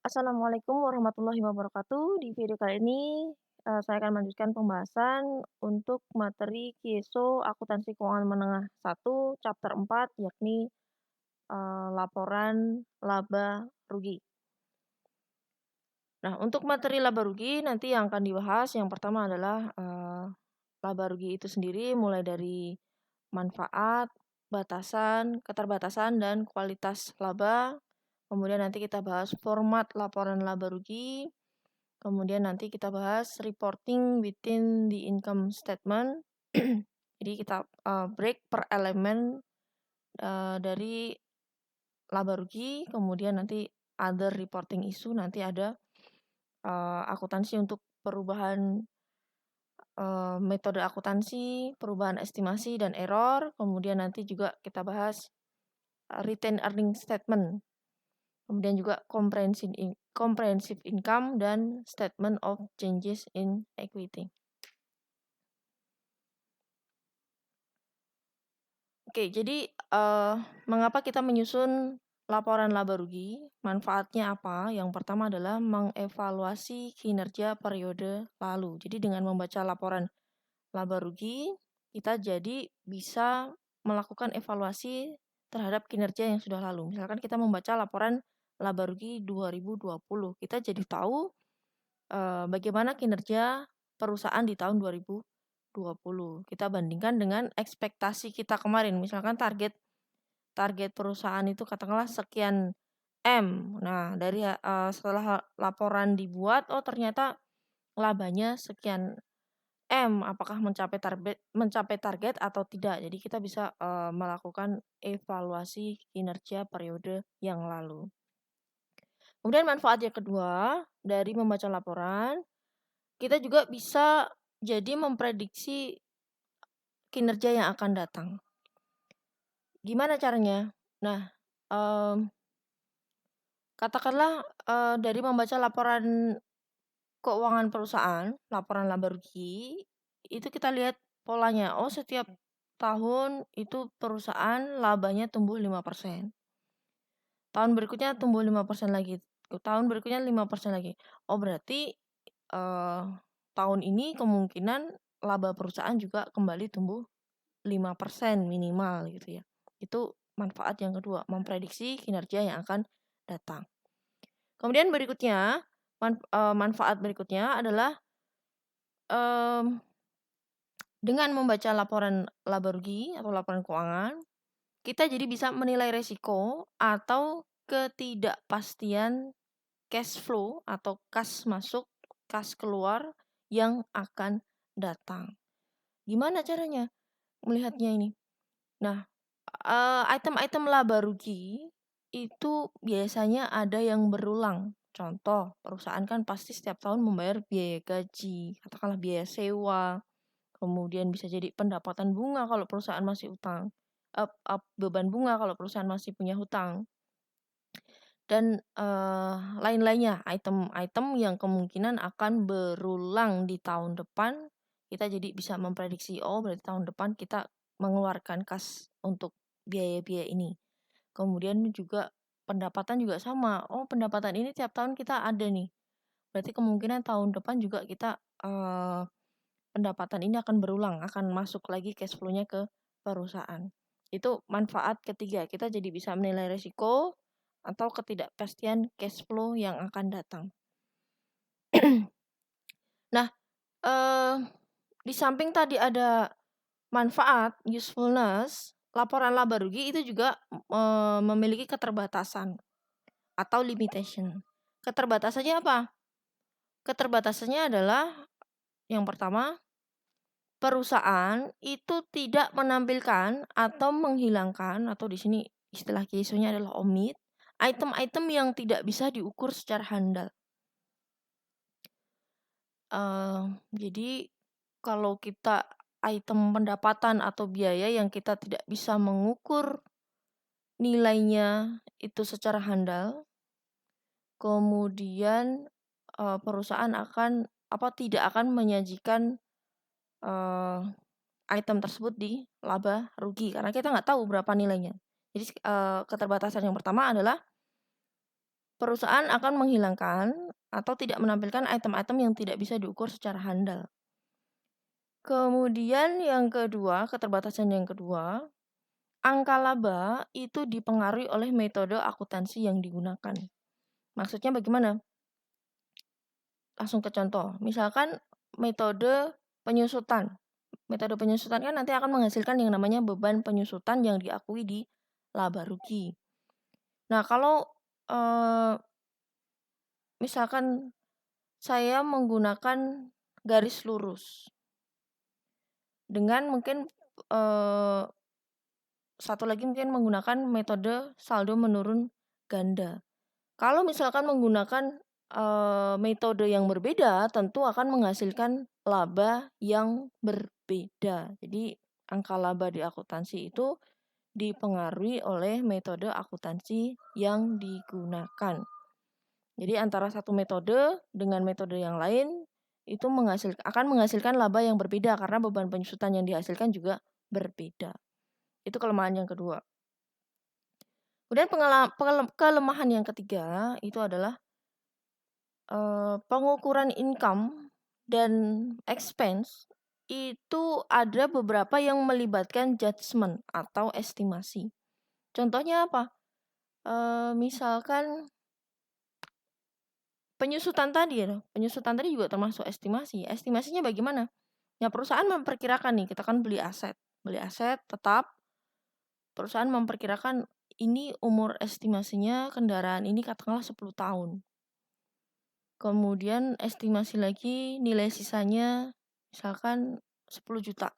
Assalamualaikum warahmatullahi wabarakatuh. Di video kali ini, saya akan melanjutkan pembahasan untuk materi KISO Akuntansi Keuangan Menengah 1, chapter 4, yakni, laporan laba rugi. Nah, untuk materi laba rugi nanti yang akan dibahas yang pertama adalah, laba rugi itu sendiri mulai dari manfaat, batasan, keterbatasan, dan kualitas laba. Kemudian nanti kita bahas format laporan laba rugi. Kemudian nanti kita bahas reporting within the income statement. Jadi kita break per elemen dari laba rugi. Kemudian nanti other reporting issue, nanti ada akuntansi untuk perubahan metode akuntansi, perubahan estimasi dan error. Kemudian nanti juga kita bahas retained earning statement. Kemudian juga comprehensive income dan statement of changes in equity. Oke, jadi mengapa kita menyusun laporan laba rugi? Manfaatnya apa? Yang pertama adalah mengevaluasi kinerja periode lalu. Jadi dengan membaca laporan laba rugi, kita jadi bisa melakukan evaluasi terhadap kinerja yang sudah lalu. Misalkan kita membaca laporan laba rugi 2020, kita jadi tahu bagaimana kinerja perusahaan di tahun 2020. Kita bandingkan dengan ekspektasi kita kemarin. Misalkan target perusahaan itu katakanlah sekian M. Nah, dari setelah laporan dibuat, oh ternyata labanya sekian M. Apakah mencapai target atau tidak? Jadi kita bisa melakukan evaluasi kinerja periode yang lalu. Kemudian manfaat yang kedua dari membaca laporan, kita juga bisa jadi memprediksi kinerja yang akan datang. Gimana caranya? Nah, katakanlah dari membaca laporan keuangan perusahaan, laporan laba rugi, itu kita lihat polanya. Oh, setiap tahun itu perusahaan labanya tumbuh 5%. Tahun berikutnya tumbuh 5% lagi. Tahun berikutnya 5% lagi. Oh, berarti tahun ini kemungkinan laba perusahaan juga kembali tumbuh 5% minimal gitu ya. Itu manfaat yang kedua, memprediksi kinerja yang akan datang. Kemudian berikutnya, manfaat berikutnya adalah dengan membaca laporan laba rugi atau laporan keuangan, kita jadi bisa menilai resiko atau ketidakpastian cash flow atau kas masuk, kas keluar yang akan datang. Gimana caranya melihatnya ini? Nah, item-item laba rugi itu biasanya ada yang berulang. Contoh, perusahaan kan pasti setiap tahun membayar biaya gaji, katakanlah biaya sewa, kemudian bisa jadi pendapatan bunga kalau perusahaan masih utang, beban bunga kalau perusahaan masih punya hutang, dan lain-lainnya, item-item yang kemungkinan akan berulang di tahun depan. Kita jadi bisa memprediksi, oh berarti tahun depan kita mengeluarkan kas untuk biaya-biaya ini. Kemudian juga pendapatan juga sama. Oh, pendapatan ini tiap tahun kita ada nih. Berarti kemungkinan tahun depan juga kita pendapatan ini akan berulang, akan masuk lagi cash flow-nya ke perusahaan. Itu manfaat ketiga. Kita jadi bisa menilai risiko atau ketidakpastian cash flow yang akan datang. Nah, di samping tadi ada manfaat, usefulness, laporan laba rugi itu juga memiliki keterbatasan atau limitation. Keterbatasannya apa? Keterbatasannya adalah yang pertama, perusahaan itu tidak menampilkan atau menghilangkan, atau di sini istilah KISO-nya adalah omit, item-item yang tidak bisa diukur secara handal. Jadi kalau kita item pendapatan atau biaya yang kita tidak bisa mengukur nilainya itu secara handal, kemudian perusahaan tidak akan menyajikan item tersebut di laba rugi karena kita nggak tahu berapa nilainya. Jadi keterbatasan yang pertama adalah perusahaan akan menghilangkan atau tidak menampilkan item-item yang tidak bisa diukur secara handal. Kemudian yang kedua, keterbatasan yang kedua, angka laba itu dipengaruhi oleh metode akuntansi yang digunakan. Maksudnya bagaimana? Langsung ke contoh. Misalkan metode penyusutan. Metode penyusutan kan nanti akan menghasilkan yang namanya beban penyusutan yang diakui di laba rugi. Nah, kalau misalkan saya menggunakan garis lurus dengan mungkin satu lagi mungkin menggunakan metode saldo menurun ganda. Kalau misalkan menggunakan metode yang berbeda, tentu akan menghasilkan laba yang berbeda. Jadi angka laba di akuntansi itu dipengaruhi oleh metode akuntansi yang digunakan. Jadi antara satu metode dengan metode yang lain itu akan menghasilkan laba yang berbeda karena beban penyusutan yang dihasilkan juga berbeda. Itu kelemahan yang kedua. Kemudian kelemahan yang ketiga itu adalah pengukuran income dan expense itu ada beberapa yang melibatkan judgement atau estimasi. Contohnya apa? Misalkan penyusutan tadi juga termasuk estimasi. Estimasinya bagaimana? Ya perusahaan memperkirakan nih, kita kan beli aset tetap perusahaan memperkirakan ini umur estimasinya kendaraan ini katakanlah 10 tahun. Kemudian estimasi lagi nilai sisanya misalkan 10 juta.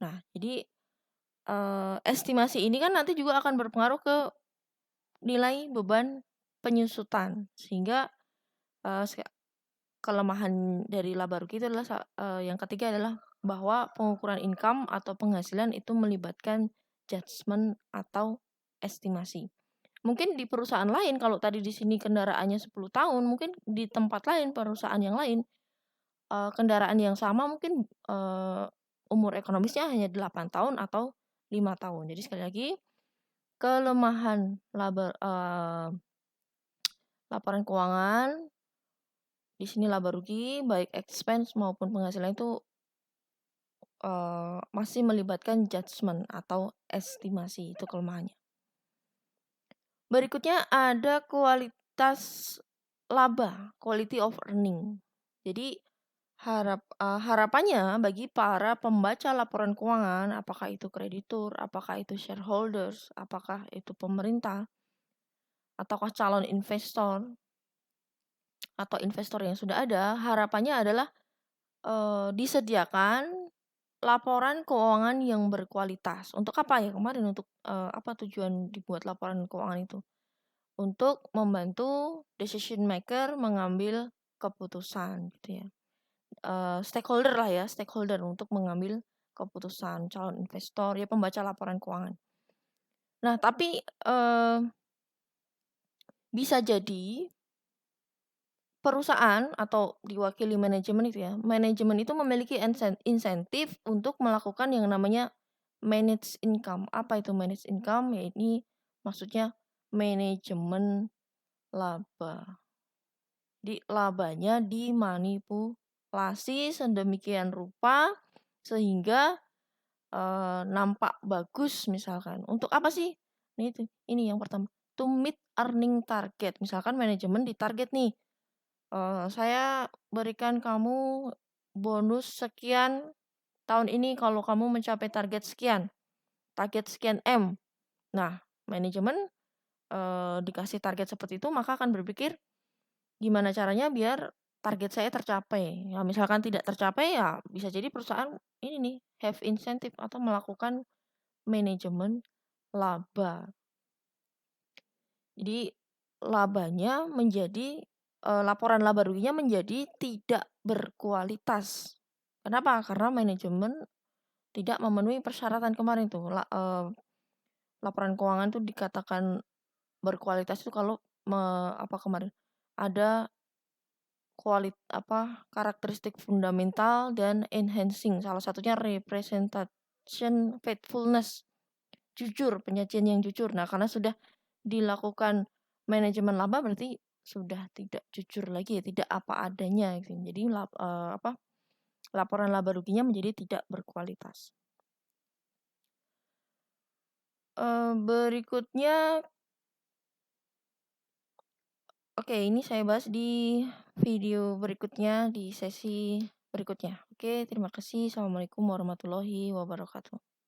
Nah, jadi estimasi ini kan nanti juga akan berpengaruh ke nilai beban penyusutan. Sehingga kelemahan dari laba rugi itu adalah yang ketiga adalah bahwa pengukuran income atau penghasilan itu melibatkan judgement atau estimasi. Mungkin di perusahaan lain kalau tadi di sini kendaraannya 10 tahun, mungkin di tempat lain perusahaan yang lain kendaraan yang sama mungkin umur ekonomisnya hanya 8 tahun atau 5 tahun. Jadi sekali lagi kelemahan laporan keuangan di sini laba rugi baik expense maupun penghasilan itu masih melibatkan judgement atau estimasi, itu kelemahannya. Berikutnya ada kualitas laba, quality of earning. Jadi harapannya bagi para pembaca laporan keuangan, apakah itu kreditur, apakah itu shareholders, apakah itu pemerintah, ataukah calon investor atau investor yang sudah ada, harapannya adalah disediakan laporan keuangan yang berkualitas. Untuk apa ya kemarin? Untuk apa tujuan dibuat laporan keuangan itu? Untuk membantu decision maker mengambil keputusan gitu ya. Stakeholder untuk mengambil keputusan, calon investor, ya pembaca laporan keuangan. Nah, tapi bisa jadi perusahaan atau diwakili manajemen itu ya, manajemen itu memiliki insentif untuk melakukan yang namanya manage income. Apa itu manage income? Ya ini maksudnya manajemen laba. Di labanya dimanipulasi sedemikian rupa sehingga nampak bagus misalkan. Untuk apa sih? Ini yang pertama. To meet earning target. Misalkan manajemen ditarget nih. Saya berikan kamu bonus sekian tahun ini kalau kamu mencapai target sekian M. Nah, manajemen dikasih target seperti itu maka akan berpikir gimana caranya biar target saya tercapai. Ya, misalkan tidak tercapai ya bisa jadi perusahaan ini nih have incentive atau melakukan manajemen laba. Jadi labanya menjadi laporan laba ruginya menjadi tidak berkualitas. Kenapa? Karena manajemen tidak memenuhi persyaratan kemarin tuh. Laporan keuangan tuh dikatakan berkualitas itu kalau ada karakteristik fundamental dan enhancing. Salah satunya representation faithfulness. Jujur, penyajian yang jujur. Nah, karena sudah dilakukan manajemen laba berarti sudah tidak jujur lagi ya, tidak apa adanya gitu. Jadi laporan laba ruginya menjadi tidak berkualitas. Berikutnya oke, ini saya bahas di video berikutnya, di sesi berikutnya. Oke, terima kasih. Assalamualaikum warahmatullahi wabarakatuh.